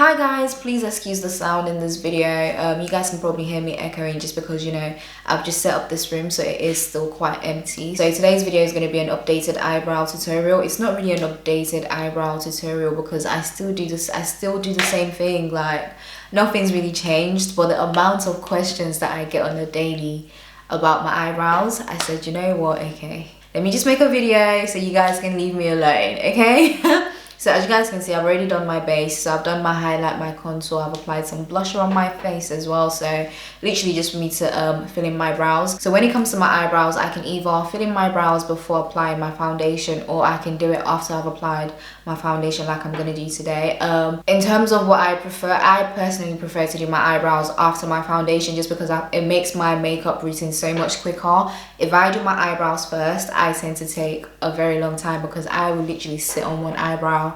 Hi guys, please excuse the sound in this video. You guys can probably hear me echoing just because, you know, I've just set up this room so it is still quite empty. So today's video is going to be an updated eyebrow tutorial. It's not really an updated eyebrow tutorial because I still do the same thing. Like, nothing's really changed, but the amount of questions that I get on a daily about my eyebrows, I said, you know what, okay, let me just make a video so you guys can leave me alone, okay? So as you guys can see, I've already done my base. So I've done my highlight, my contour. I've applied some blusher on my face as well. So literally just for me to fill in my brows. So when it comes to my eyebrows, I can either fill in my brows before applying my foundation, or I can do it after I've applied my foundation like I'm going to do today. In terms of what I prefer, I personally prefer to do my eyebrows after my foundation just because it makes my makeup routine so much quicker. If I do my eyebrows first, I tend to take a very long time because I will literally sit on one eyebrow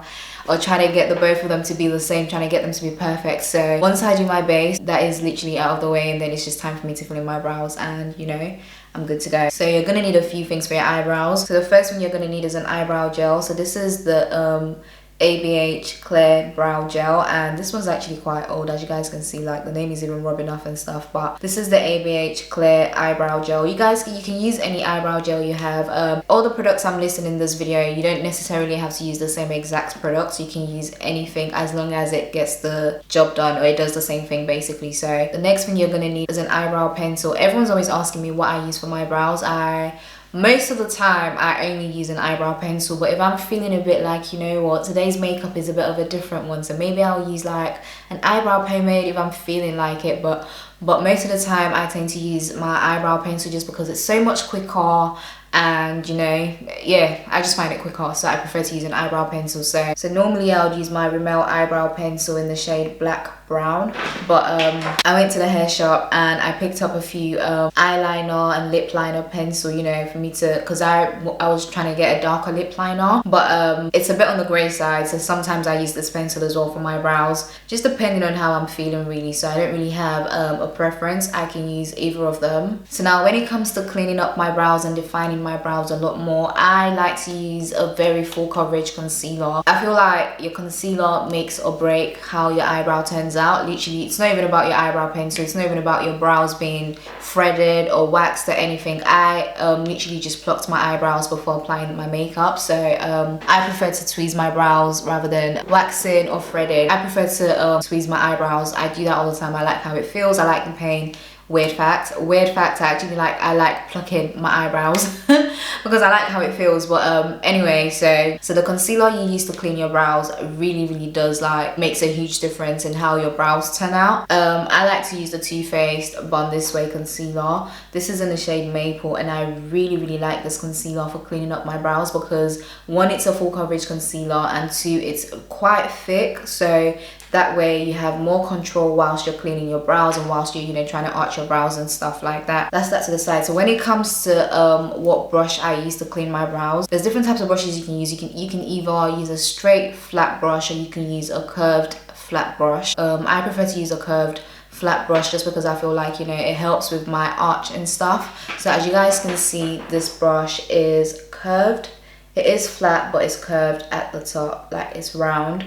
or try to get the both of them to be the same, trying to get them to be perfect. So once I do my base, that is literally out of the way, and then it's just time for me to fill in my brows and, you know, I'm good to go. So you're gonna need a few things for your eyebrows. So the first one you're gonna need is an eyebrow gel. So this is the ABH Clear Brow Gel, and this one's actually quite old, as you guys can see. Like, the name is even rubbing off and stuff, but this is the ABH Clear Eyebrow Gel. You can use any eyebrow gel you have. All the products I'm listing in this video, you don't necessarily have to use the same exact products. You can use anything as long as it gets the job done, or it does the same thing basically. So the next thing you're gonna need is an eyebrow pencil. Everyone's always asking me what I use for my brows. Most of the time I only use an eyebrow pencil, but if I'm feeling a bit like, you know what, today's makeup is a bit of a different one, so maybe I'll use like an eyebrow pomade if I'm feeling like it. But most of the time I tend to use my eyebrow pencil just because it's so much quicker, and, you know, yeah, I just find it quicker, so I prefer to use an eyebrow pencil. So normally I would use my Rimmel eyebrow pencil in the shade Black Brown, but I went to the hair shop and I picked up a few eyeliner and lip liner pencil, you know, for me to, because I was trying to get a darker lip liner, but it's a bit on the grey side, so sometimes I use this pencil as well for my brows, just depending on how I'm feeling really. So I don't really have a preference. I can use either of them. So now when it comes to cleaning up my brows and defining my brows a lot more, I like to use a very full coverage concealer. I feel like your concealer makes or break how your eyebrow turns out. Literally, it's not even about your eyebrow pencil, it's not even about your brows being threaded or waxed or anything. I literally just plucked my eyebrows before applying my makeup. So I prefer to tweeze my brows rather than waxing or threading. I prefer to tweeze my eyebrows. I do that all the time. I like how it feels. I like the pain. Weird fact, I like plucking my eyebrows because I like how it feels. But anyway, so the concealer you use to clean your brows really does, like, makes a huge difference in how your brows turn out. I like to use the Too Faced Bond This Way concealer. This is in the shade Maple, and I really like this concealer for cleaning up my brows because, one, it's a full coverage concealer, and two, it's quite thick, so that way you have more control whilst you're cleaning your brows and whilst you're, you know, trying to arch your brows and stuff like that. That's that to the side. So when it comes to what brush I use to clean my brows, there's different types of brushes you can use. You can either use a straight flat brush, or you can use a curved flat brush. I prefer to use a curved flat brush just because I feel like, you know, it helps with my arch and stuff. So as you guys can see, this brush is curved. It is flat, but it's curved at the top, like it's round.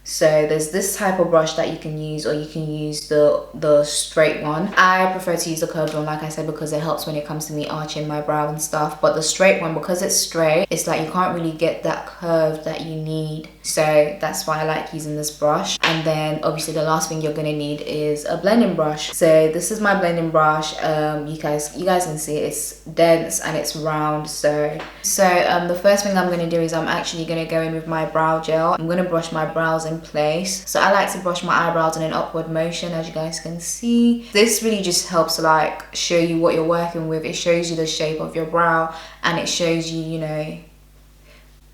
So there's this type of brush that you can use, or you can use the straight one. I prefer to use the curved one, like I said, because it helps when it comes to me arching my brow and stuff. But the straight one, because it's straight, it's like you can't really get that curve that you need. So that's why I like using this brush. And then obviously the last thing you're gonna need is a blending brush. So this is my blending brush. You guys can see it's dense and it's round. So the first thing I'm gonna do is I'm actually gonna go in with my brow gel. I'm gonna brush my brows in place. So I like to brush my eyebrows in an upward motion, as you guys can see. This really just helps to, like, show you what you're working with. It shows you the shape of your brow, and it shows you, you know,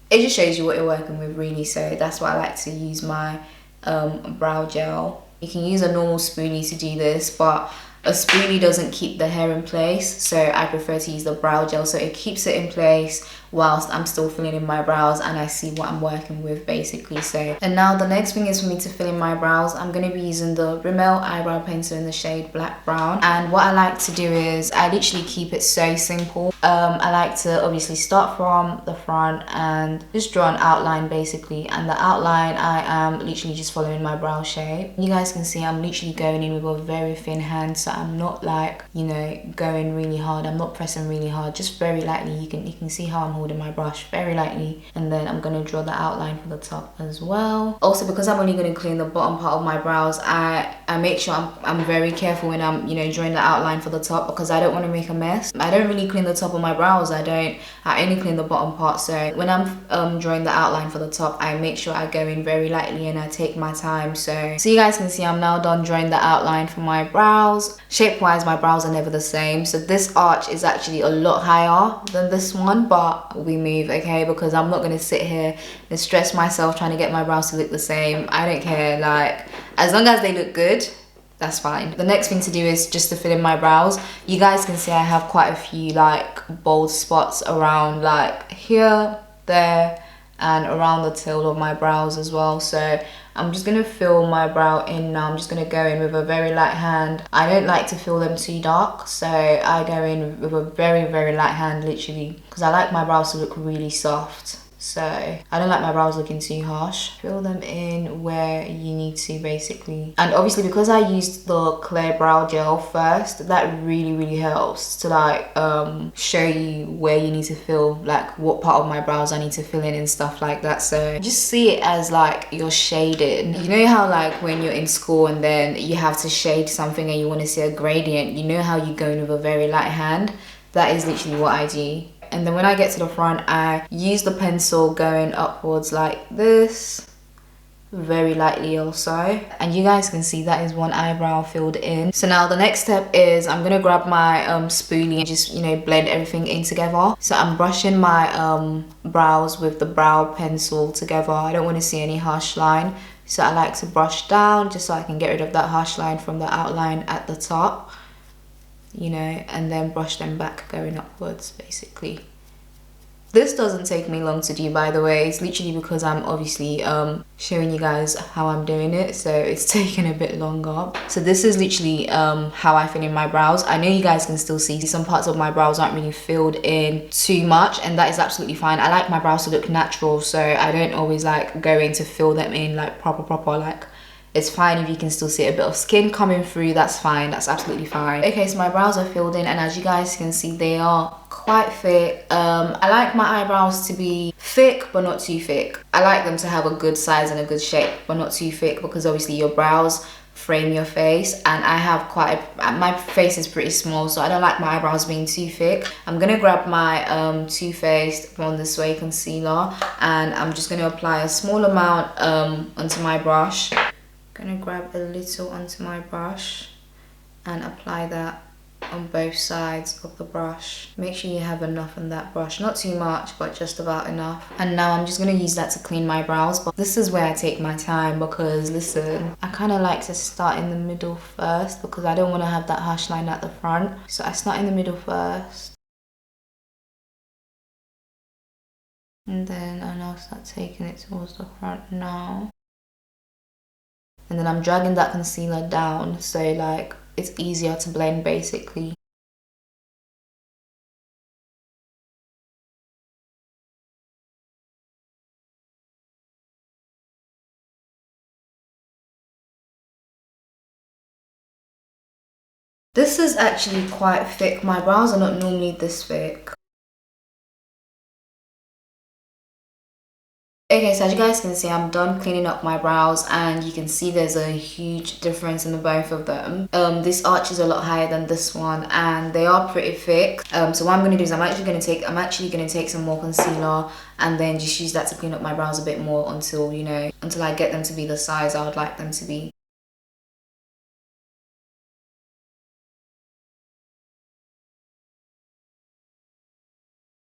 it just shows you what you're working with really. So that's why I like to use my brow gel. You can use a normal spoolie to do this, but a spoolie doesn't keep the hair in place, so I prefer to use the brow gel, so it keeps it in place whilst I'm still filling in my brows and I see what I'm working with basically. So, and now the next thing is for me to fill in my brows. I'm going to be using the Rimmel eyebrow pencil in the shade Black Brown, and what I like to do is I literally keep it so simple. I like to obviously start from the front and just draw an outline basically, and the outline I am literally just following my brow shape. You guys can see I'm literally going in with a very thin hand, so I'm not like, you know, going really hard. I'm not pressing really hard, just very lightly. You can see how I'm holding my brush very lightly, and then I'm going to draw the outline for the top as well. Also, because I'm only going to clean the bottom part of my brows, I make sure I'm very careful when I'm, you know, drawing the outline for the top, because I don't want to make a mess. I don't really clean the top of my brows. I only clean the bottom part. So when I'm drawing the outline for the top, I make sure I go in very lightly and I take my time. So you guys can see I'm now done drawing the outline for my brows. Shape wise, my brows are never the same. So this arch is actually a lot higher than this one, but we move, okay? Because I'm not going to sit here and stress myself trying to get my brows to look the same. I don't care. Like, as long as they look good, that's fine. The next thing to do is just to fill in my brows. You guys can see I have quite a few like bold spots around like here, there, and around the tail of my brows as well. So I'm just gonna fill my brow in now. I'm just gonna go in with a very light hand. I don't like to fill them too dark, so I go in with a very, very light hand, literally, because I like my brows to look really soft. So I don't like my brows looking too harsh. Fill them in where you need to basically. And obviously because I used the clear brow gel first, that really helps to like show you where you need to fill, like what part of my brows I need to fill in and stuff like that. So just see it as like you're shading. You know how like when you're in school and then you have to shade something and you want to see a gradient, you know how you go in with a very light hand? That is literally what I do. And then when I get to the front, I use the pencil going upwards like this, very lightly also. And you guys can see that is one eyebrow filled in. So now the next step is I'm gonna grab my spoolie and just, you know, blend everything in together. So I'm brushing my brows with the brow pencil together. I don't want to see any harsh line, so I like to brush down just so I can get rid of that harsh line from the outline at the top, you know, and then brush them back going upwards basically. This doesn't take me long to do, by the way. It's literally because I'm obviously showing you guys how I'm doing it, so it's taking a bit longer. So this is literally how I fill in my brows. I know you guys can still see some parts of my brows aren't really filled in too much, and that is absolutely fine. I like my brows to look natural, so I don't always like go in to fill them in like proper like. It's fine if you can still see a bit of skin coming through, that's fine, that's absolutely fine. Okay, so my brows are filled in, and as you guys can see, they are quite thick. I like my eyebrows to be thick but not too thick. I like them to have a good size and a good shape but not too thick, because obviously your brows frame your face, and I have my face is pretty small, so I don't like my eyebrows being too thick. I'm gonna grab my Too Faced Born This Way concealer, and I'm just gonna apply a small amount onto my brush. Gonna grab a little onto my brush and apply that on both sides of the brush. Make sure you have enough on that brush, not too much, but just about enough. And now I'm just gonna use that to clean my brows, but this is where I take my time, because listen, I kind of like to start in the middle first because I don't want to have that harsh line at the front. So I start in the middle first, and then I now start taking it towards the front now. And then I'm dragging that concealer down, so like it's easier to blend basically. This is actually quite thick. My brows are not normally this thick. Okay, so as you guys can see, I'm done cleaning up my brows, and you can see there's a huge difference in the both of them. This arch is a lot higher than this one, and they are pretty thick. So what I'm gonna do is I'm actually gonna take some more concealer and then just use that to clean up my brows a bit more until, you know, until I get them to be the size I would like them to be.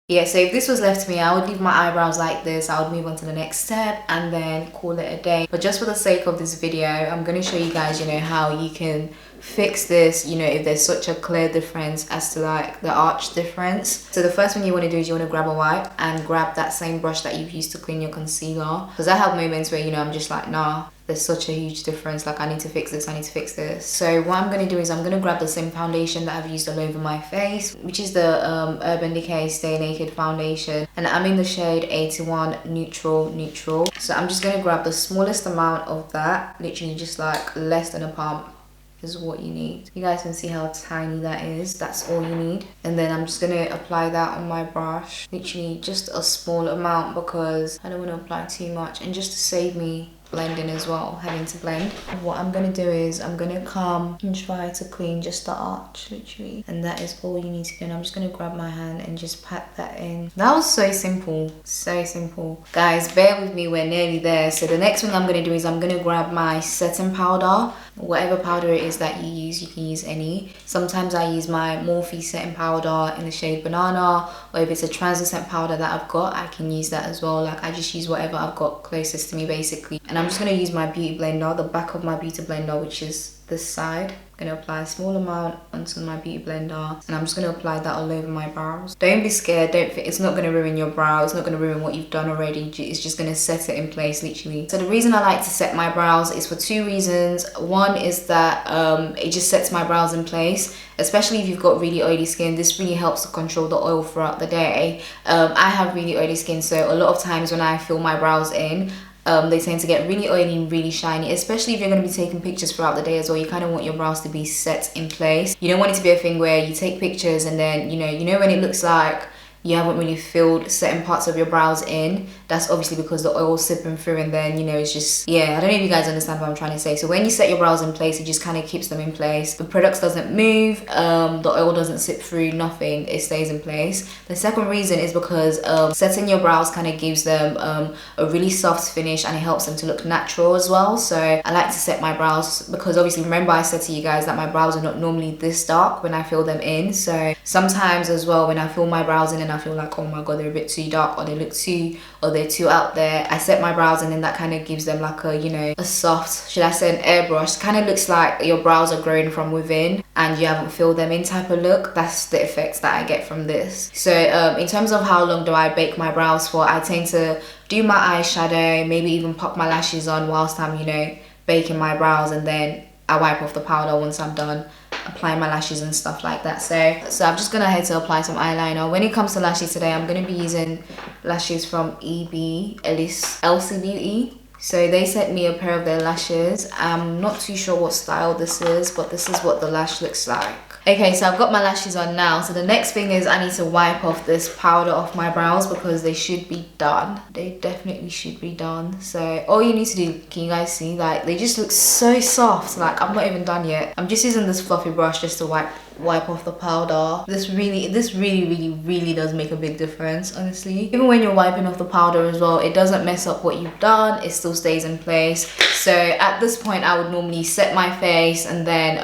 Yeah, so if this was left to me, I would leave my eyebrows like this. I would move on to the next step and then call it a day. But just for the sake of this video, I'm going to show you guys, you know, how you can fix this, you know, if there's such a clear difference as to like the arch difference. So the first thing you want to do is you want to grab a wipe and grab that same brush that you've used to clean your concealer, because I have moments where, you know, I'm just like, nah, there's such a huge difference, like I need to fix this, I need to fix this. So what I'm going to do is I'm going to grab the same foundation that I've used all over my face, which is the Urban Decay Stay Naked foundation, and I'm in the shade 81 Neutral. So I'm just going to grab the smallest amount of that, literally just like less than a pump is what you need. You guys can see how tiny that is. That's all you need. And then I'm just gonna apply that on my brush, literally just a small amount because I don't want to apply too much, and just to save me blending as well, having to blend. What I'm gonna do is I'm gonna come and try to clean just the arch, literally, and that is all you need to do. And I'm just gonna grab my hand and just pat that in. That was so simple, so simple. Guys, bear with me, we're nearly there. So the next thing I'm gonna do is I'm gonna grab my setting powder. Whatever powder it is that you use, you can use any. Sometimes I use my Morphe setting powder in the shade Banana, or if it's a translucent powder that I've got, I can use that as well. Like I just use whatever I've got closest to me basically. And I'm just going to use my beauty blender, the back of my beauty blender, which is this side. I'm going to apply a small amount onto my beauty blender, and I'm just going to apply that all over my brows. Don't be scared, it's not going to ruin your brow, it's not going to ruin what you've done already, it's just going to set it in place literally. So the reason I like to set my brows is for two reasons. One is that it just sets my brows in place, especially if you've got really oily skin. This really helps to control the oil throughout the day. I have really oily skin, so a lot of times when I fill my brows in, they tend to get really oily and really shiny, especially if you're going to be taking pictures throughout the day as well. You kind of want your brows to be set in place. You don't want it to be a thing where you take pictures and then, you know when it looks like you haven't really filled certain parts of your brows in. That's obviously because the oil's sipping through, and then, you know, it's just, yeah, I don't know if you guys understand what I'm trying to say. So when you set your brows in place, it just kind of keeps them in place. The product doesn't move, the oil doesn't sip through, nothing, it stays in place. The second reason is because setting your brows kind of gives them a really soft finish, and it helps them to look natural as well. So I like to set my brows because obviously, remember I said to you guys that my brows are not normally this dark when I fill them in. So sometimes as well, when I fill my brows in and I feel like, oh my god, they're a bit too dark, or they're too out there, I set my brows, and then that kind of gives them like a, you know, a soft, should I say an airbrush, kind of looks like your brows are growing from within and you haven't filled them in type of look. That's the effects that I get from this. So in terms of how long do I bake my brows for, I tend to do my eyeshadow, maybe even pop my lashes on whilst I'm, you know, baking my brows, and then I wipe off the powder once I'm done applying my lashes and stuff like that. So I'm just gonna head to apply some eyeliner. When it comes to lashes today, I'm gonna be using lashes from LC Beauty. So they sent me a pair of their lashes. I'm not too sure what style this is, but this is what the lash looks like. Okay, so I've got my lashes on now. So the next thing is I need to wipe off this powder off my brows because they should be done. They definitely should be done. So all you need to do, can you guys see? Like, they just look so soft. Like, I'm not even done yet. I'm just using this fluffy brush just to wipe off the powder. This really does make a big difference, honestly. Even when you're wiping off the powder as well, it doesn't mess up what you've done. It still stays in place. So at this point, I would normally set my face, and then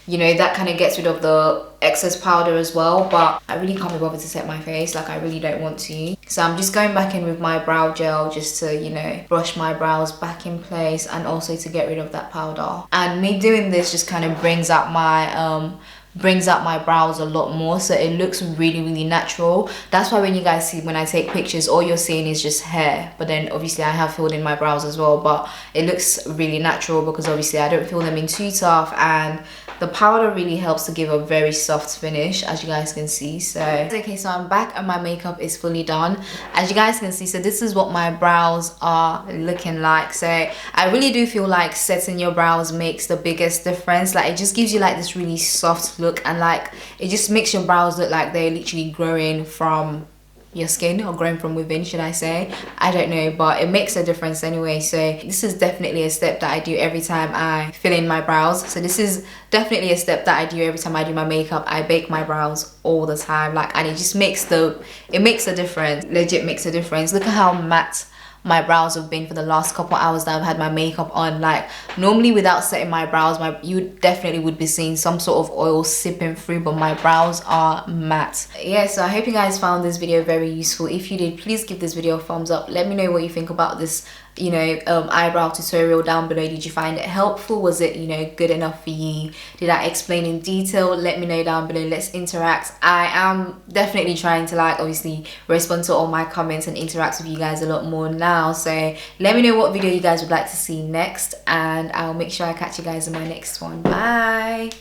you know, that kind of gets rid of the excess powder as well, but I really can't be bothered to set my face. Like, I really don't want to. So I'm just going back in with my brow gel just to, you know, brush my brows back in place, and also to get rid of that powder. And me doing this just kind of brings out my brows a lot more, so it looks really natural. That's why when you guys see, when I take pictures, all you're seeing is just hair, but then obviously I have filled in my brows as well, but it looks really natural because obviously I don't fill them in too tough, and the powder really helps to give a very soft finish, as you guys can see. So okay, so I'm back and my makeup is fully done, as you guys can see. So this is what my brows are looking like. So I really do feel like setting your brows makes the biggest difference. Like, it just gives you like this really soft look, and like it just makes your brows look like they're literally growing from your skin, or growing from within, should I say. I don't know, but it makes a difference anyway. So this is definitely a step that I do every time I fill in my brows. So this is definitely a step that I do every time I do my makeup. I bake my brows all the time, like, and it just makes a difference. Legit makes a difference. Look at how matte my brows have been for the last couple hours that I've had my makeup on. Like, normally without setting my brows, you definitely would be seeing some sort of oil sipping through, but my brows are matte. Yeah, so I hope you guys found this video very useful. If you did, please give this video a thumbs up. Let me know what you think about this you know, eyebrow tutorial down below. Did you find it helpful? Was it, you know, good enough for you? Did I explain in detail? Let me know down below. Let's interact. I am definitely trying to, like, obviously respond to all my comments and interact with you guys a lot more now. So let me know what video you guys would like to see next, and I'll make sure I catch you guys in my next one. Bye.